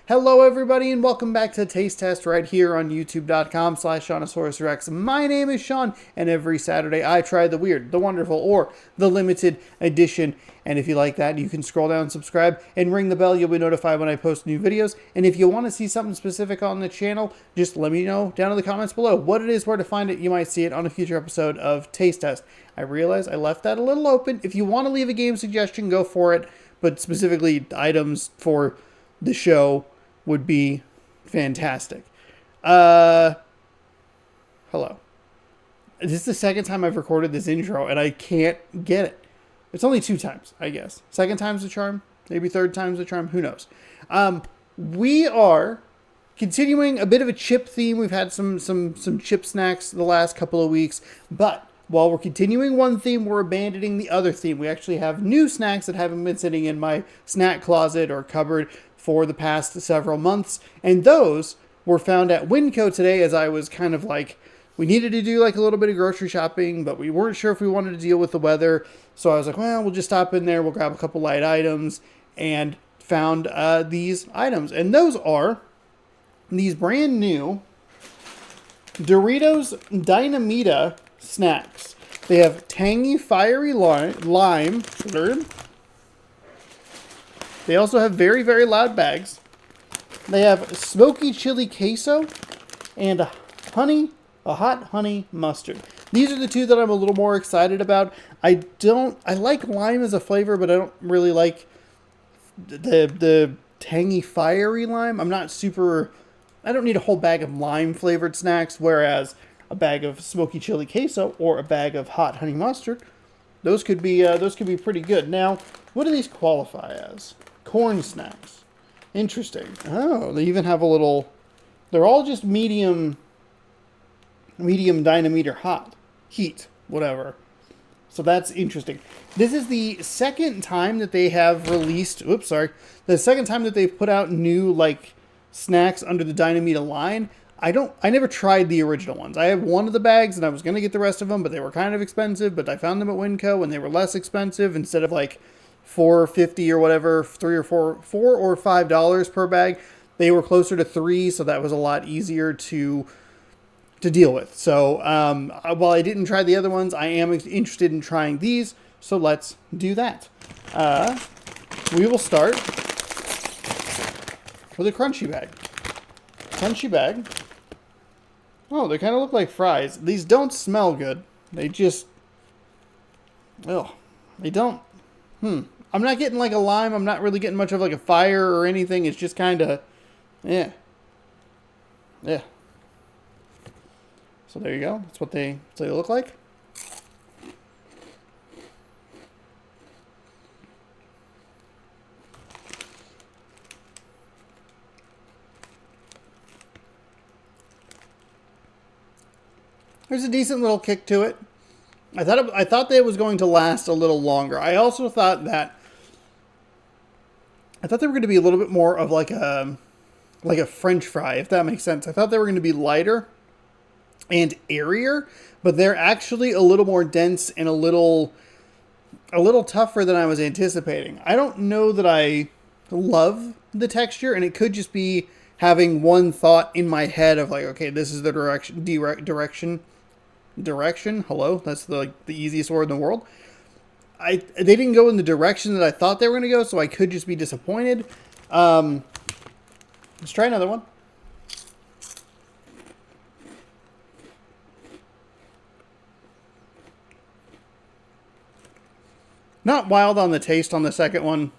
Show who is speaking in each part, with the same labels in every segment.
Speaker 1: Hello everybody and welcome back to Taste Test right here on youtube.com/Seannosaurus. My name is Sean and every Saturday I try the weird, the wonderful, or the limited edition. And if you like that, you can scroll down, subscribe, and ring the bell. You'll be notified when I post new videos. And if you want to see something specific on the channel, just let me know down in the comments below what it is, where to find it. You might see it on a future episode of Taste Test. I realize I left that a little open. If you want to leave a game suggestion, go for it. But specifically items for the show would be fantastic. Hello. This is the second time I've recorded this intro, and I can't get it. It's only 2 times, I guess. Second time's the charm. Maybe third time's the charm. Who knows? We are continuing a bit of a chip theme. We've had some chip snacks the last couple of weeks, but while we're continuing one theme, we're abandoning the other theme. We actually have new snacks that haven't been sitting in my snack closet or cupboard for the past several months. And those were found at Winco today, as I was kind of like, we needed to do like a little bit of grocery shopping, but we weren't sure if we wanted to deal with the weather. So I was like, well, we'll just stop in there. We'll grab a couple light items, and found these items. And those are these brand new Doritos Dinamita snacks. They have tangy, fiery lime. They also have very, very loud bags. They have Smokey Chili queso and a hot honey mustard. These are the two that I'm a little more excited about. I like lime as a flavor, but I don't really like the tangy, fiery lime. I don't need a whole bag of lime flavored snacks, whereas a bag of Smokey Chili queso or a bag of hot honey mustard, those could be pretty good. Now, what do these qualify as? Corn snacks. Interesting. Oh, they even have a little... They're all just medium Dynameter hot. Heat. Whatever. So that's interesting. This is the second time that they have released... Oops, sorry. The second time that they've put out new, like, snacks under the Dinamita line. I never tried the original ones. I have one of the bags and I was going to get the rest of them, but they were kind of expensive, but I found them at Winco and they were less expensive. Instead of like $4.50 or whatever, $4 or $5 per bag, they were closer to $3, so that was a lot easier to deal with. So while I didn't try the other ones, I am interested in trying these, so let's do that. We will start with a crunchy bag. Crunchy bag. Oh, they kind of look like fries. These don't smell good. They just... Oh, they don't... I'm not getting like a lime. I'm not really getting much of like a fire or anything. It's just kind of... Yeah. Yeah. So there you go. That's what they look like. There's a decent little kick to it. I thought that it was going to last a little longer. I also thought that they were going to be a little bit more of like a French fry, if that makes sense. I thought they were going to be lighter and airier, but they're actually a little more dense and a little tougher than I was anticipating. I don't know that I love the texture, and it could just be having one thought in my head of like, okay, this is the direction. Hello, that's the easiest word in the world. They didn't go in the direction that I thought they were going to go, so I could just be disappointed. Let's try another one. Not wild on the taste on the second one.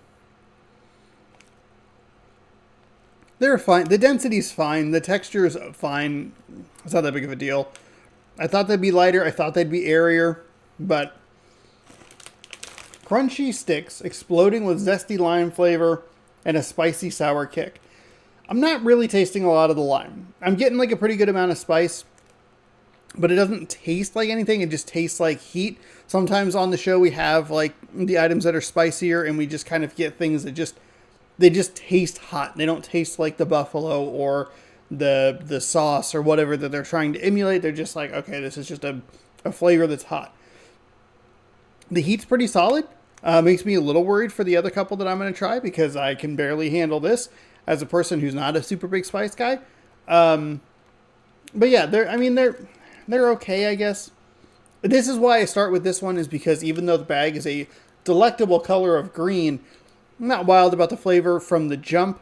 Speaker 1: They're fine. The density's fine. The texture is fine. It's not that big of a deal. I thought they'd be lighter. I thought they'd be airier. But crunchy sticks exploding with zesty lime flavor and a spicy sour kick. I'm not really tasting a lot of the lime. I'm getting like a pretty good amount of spice, but it doesn't taste like anything. It just tastes like heat. Sometimes on the show we have like the items that are spicier, and we just kind of get things that they just taste hot. They don't taste like the buffalo or the sauce or whatever that they're trying to emulate. They're just like, okay, this is just a flavor that's hot. The heat's pretty solid. Makes me a little worried for the other couple that I'm going to try, because I can barely handle this. as a person who's not a super big spice guy. But yeah, they're okay, I guess. This is why I start with this one, is because even though the bag is a delectable color of green, I'm not wild about the flavor from the jump,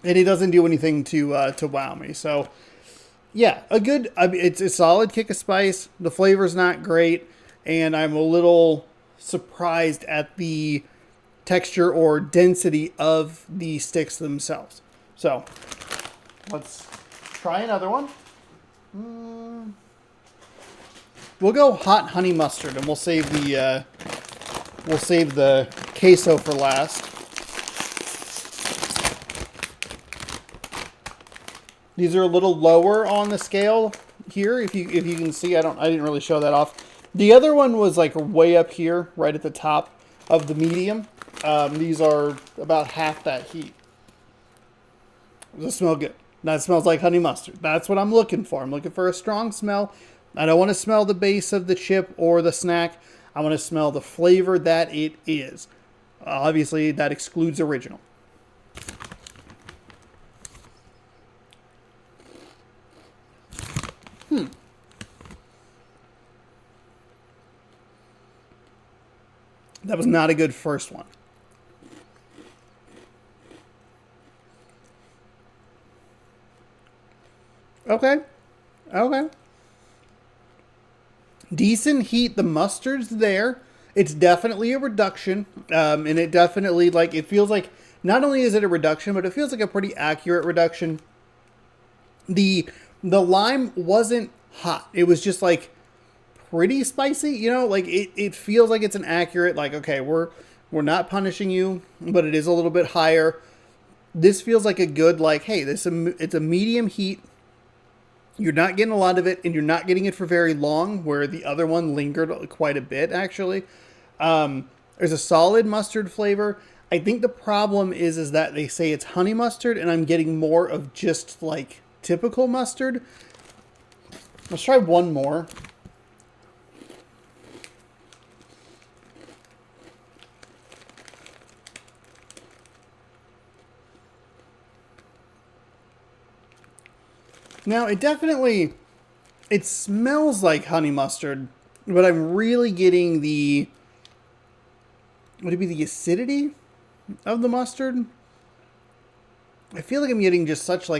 Speaker 1: and it doesn't do anything to wow me. So yeah, it's a solid kick of spice. The flavor's not great, and I'm a little surprised at the texture or density of the sticks themselves. So let's try another one. We'll go hot honey mustard, and we'll save the queso for last. These are a little lower on the scale here. If you can see, I didn't really show that off. The other one was like way up here, right at the top of the medium. These are about half that heat. Does it smell good? That smells like honey mustard. That's what I'm looking for. I'm looking for a strong smell. I don't want to smell the base of the chip or the snack. I want to smell the flavor that it is. Obviously, that excludes original. That was not a good first one. Okay. Decent heat. The mustard's there. It's definitely a reduction. And it definitely, it feels like, not only is it a reduction, but it feels like a pretty accurate reduction. The lime wasn't hot. It was just pretty spicy, it feels like it's an accurate, okay, we're not punishing you, but it is a little bit higher. This feels like a good, hey, it's a medium heat. You're not getting a lot of it, and you're not getting it for very long, where the other one lingered quite a bit, actually. There's a solid mustard flavor. I think the problem is that they say it's honey mustard, and I'm getting more of just, typical mustard. Let's try one more. Now, it smells like honey mustard, but I'm really getting would it be the acidity of the mustard? I feel like I'm getting just such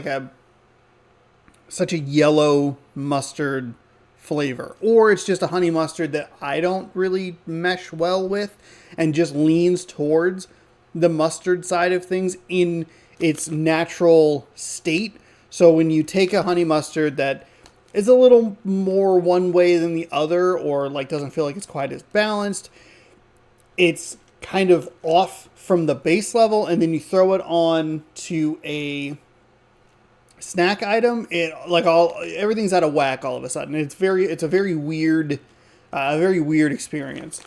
Speaker 1: a yellow mustard flavor. Or it's just a honey mustard that I don't really mesh well with, and just leans towards the mustard side of things in its natural state. So when you take a honey mustard that is a little more one way than the other, or doesn't feel like it's quite as balanced, it's kind of off from the base level, and then you throw it on to a snack item, everything's out of whack all of a sudden. It's a very weird experience.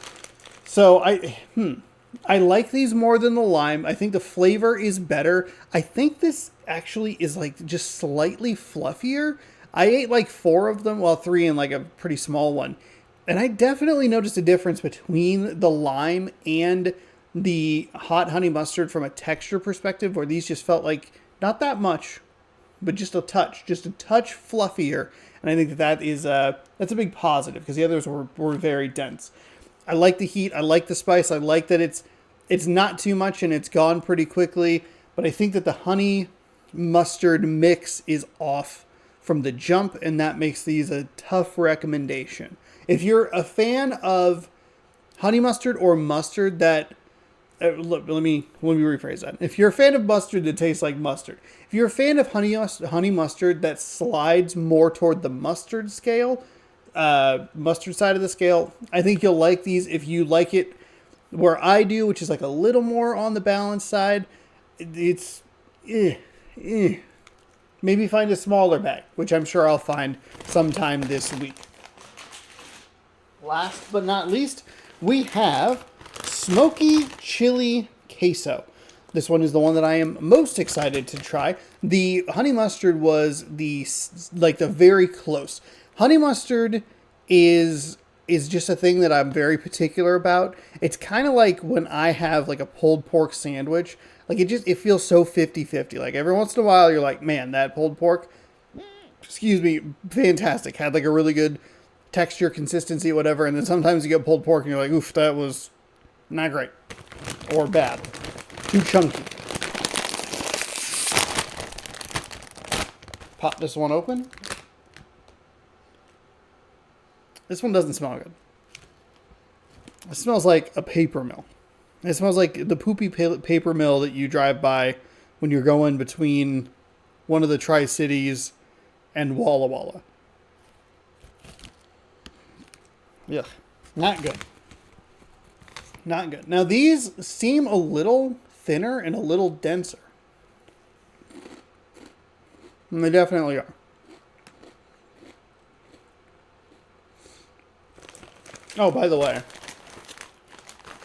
Speaker 1: So I like these more than the lime. I think the flavor is better. I think this actually is just slightly fluffier. I ate 4 of them, 3 in a pretty small one. And I definitely noticed a difference between the lime and the hot honey mustard from a texture perspective, where these just felt not that much, but just a touch fluffier. And I think that's a big positive, because the others were very dense. I like the heat. I like the spice. I like that it's not too much and it's gone pretty quickly. But I think that the honey mustard mix is off from the jump, and that makes these a tough recommendation. If you're a fan of honey mustard or mustard that... let me rephrase that. If you're a fan of mustard that tastes like mustard, if you're a fan of honey mustard that slides more toward the mustard scale, mustard side of the scale, I think you'll like these. If you like it where I do, which is a little more on the balanced side, it's maybe find a smaller bag, which I'm sure I'll find sometime this week. Last but not least, we have Smokey Chili queso. This one is the one that I am most excited to try. The honey mustard was the very close. Honey mustard is just a thing that I'm very particular about. It's kind of like when I have a pulled pork sandwich. Like it feels so 50-50. Like every once in a while you're like, man, that pulled pork, excuse me, fantastic. Had like a really good texture, consistency, whatever. And then sometimes you get pulled pork and you're like, oof, that was not great. Or bad. Too chunky. Pop this one open. This one doesn't smell good. It smells like a paper mill. It smells like the poopy paper mill that you drive by when you're going between one of the Tri-Cities and Walla Walla. Yeah, not good. Not good. Now these seem a little thinner and a little denser. And they definitely are. Oh, by the way,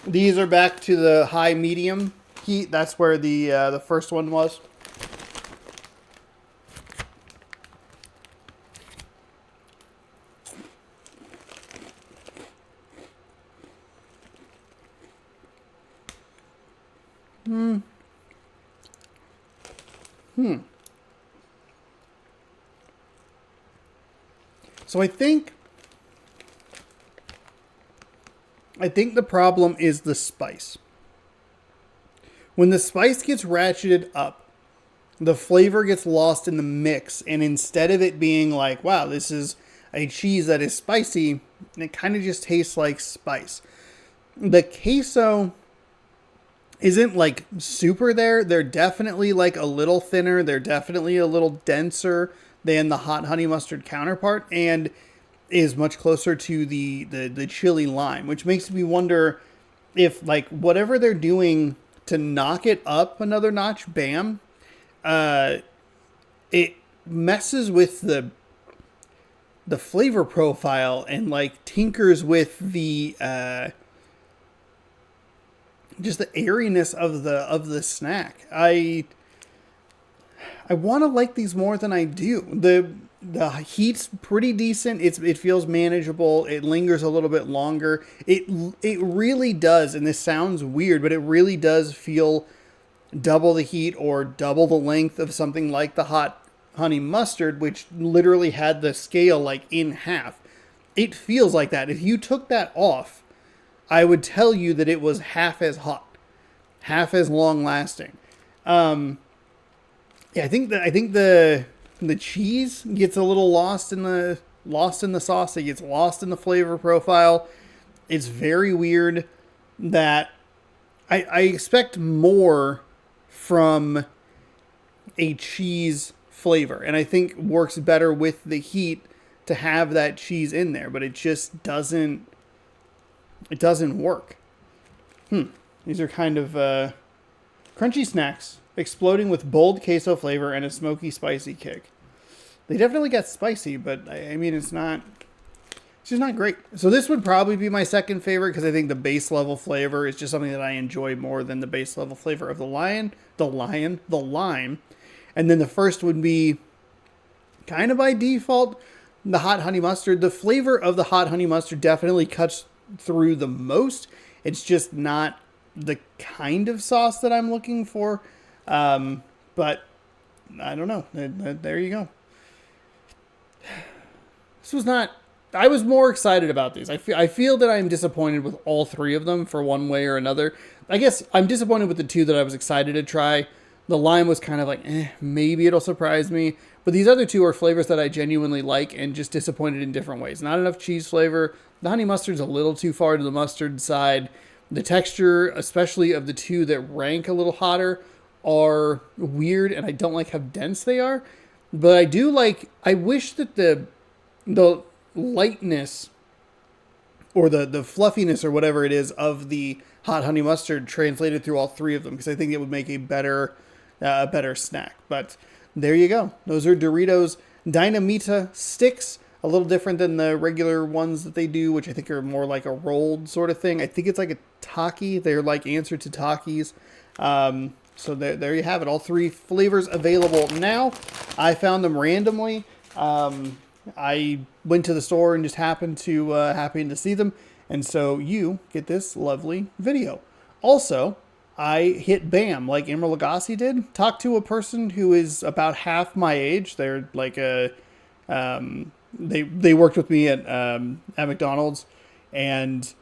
Speaker 1: these are back to the high medium heat. That's where the first one was. So I think the problem is the spice. When the spice gets ratcheted up, the flavor gets lost in the mix, and instead of it being like, wow, this is a cheese that is spicy, it kind of just tastes like spice. The queso isn't like super there. They're definitely like a little thinner. They're definitely a little denser than the hot honey mustard counterpart, and is much closer to the chili lime, which makes me wonder if like whatever they're doing to knock it up another notch, bam, it messes with the flavor profile and like tinkers with the just the airiness of the snack. I want to like these more than I do. The heat's pretty decent. It feels manageable. It lingers a little bit longer. It really does, and this sounds weird, but it really does feel double the heat or double the length of something like the hot honey mustard, which literally had the scale like in half. It feels like that. If you took that off, I would tell you that it was half as hot, half as long lasting. Yeah, I think the cheese gets a little lost in the sauce. It gets lost in the flavor profile. It's very weird that I expect more from a cheese flavor, and I think works better with the heat to have that cheese in there, but it just doesn't work. These are kind of crunchy snacks, exploding with bold queso flavor and a smoky, spicy kick. They definitely get spicy, but I mean, it's just not great. So this would probably be my second favorite because I think the base level flavor is just something that I enjoy more than the base level flavor of the lime. And then the first would be kind of by default, the hot honey mustard. The flavor of the hot honey mustard definitely cuts through the most. It's just not the kind of sauce that I'm looking for. But I don't know. There you go. I was more excited about these. I feel that I'm disappointed with all three of them for one way or another. I guess I'm disappointed with the two that I was excited to try. The lime was kind of like, maybe it'll surprise me. But these other two are flavors that I genuinely like and just disappointed in different ways. Not enough cheese flavor. The honey mustard's a little too far to the mustard side. The texture, especially of the two that rank a little hotter, are weird, and I don't like how dense they are. But I wish that the lightness or the fluffiness or whatever it is of the hot honey mustard translated through all three of them, because I think it would make a better snack. But there you go. Those are Doritos Dinamita Sticks. A little different than the regular ones that they do, which I think are more like a rolled sort of thing. I think it's like a Taki. They're like answer to Takis. So there you have it. All three flavors available now. I found them randomly. I went to the store and just happened to see them. And so you get this lovely video. Also, I hit BAM like Emeril Lagasse did. Talked to a person who is about half my age. They're like they worked with me at McDonald's, and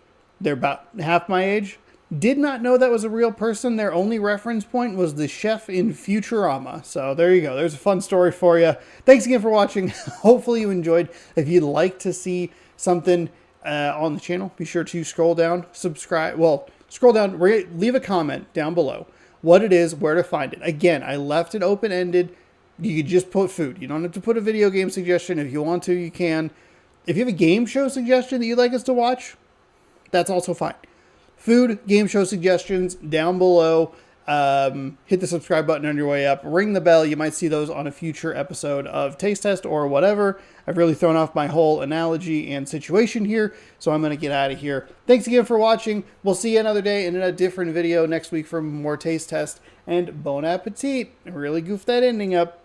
Speaker 1: they're about half my age. Did not know that was a real person. Their only reference point was the chef in Futurama. So there you go. There's a fun story for you. Thanks again for watching. Hopefully you enjoyed. If you'd like to see something on the channel, be sure to scroll down, subscribe. Well, scroll down, leave a comment down below what it is, where to find it. Again, I left it open-ended. You could just put food. You don't have to put a video game suggestion. If you want to, you can. If you have a game show suggestion that you'd like us to watch, that's also fine. Food, game show suggestions down below. Hit the subscribe button on your way up. Ring the bell. You might see those on a future episode of Taste Test or whatever. I've really thrown off my whole analogy and situation here, so I'm going to get out of here. Thanks again for watching. We'll see you another day in a different video next week for more Taste Test. And bon appetit. I really goofed that ending up.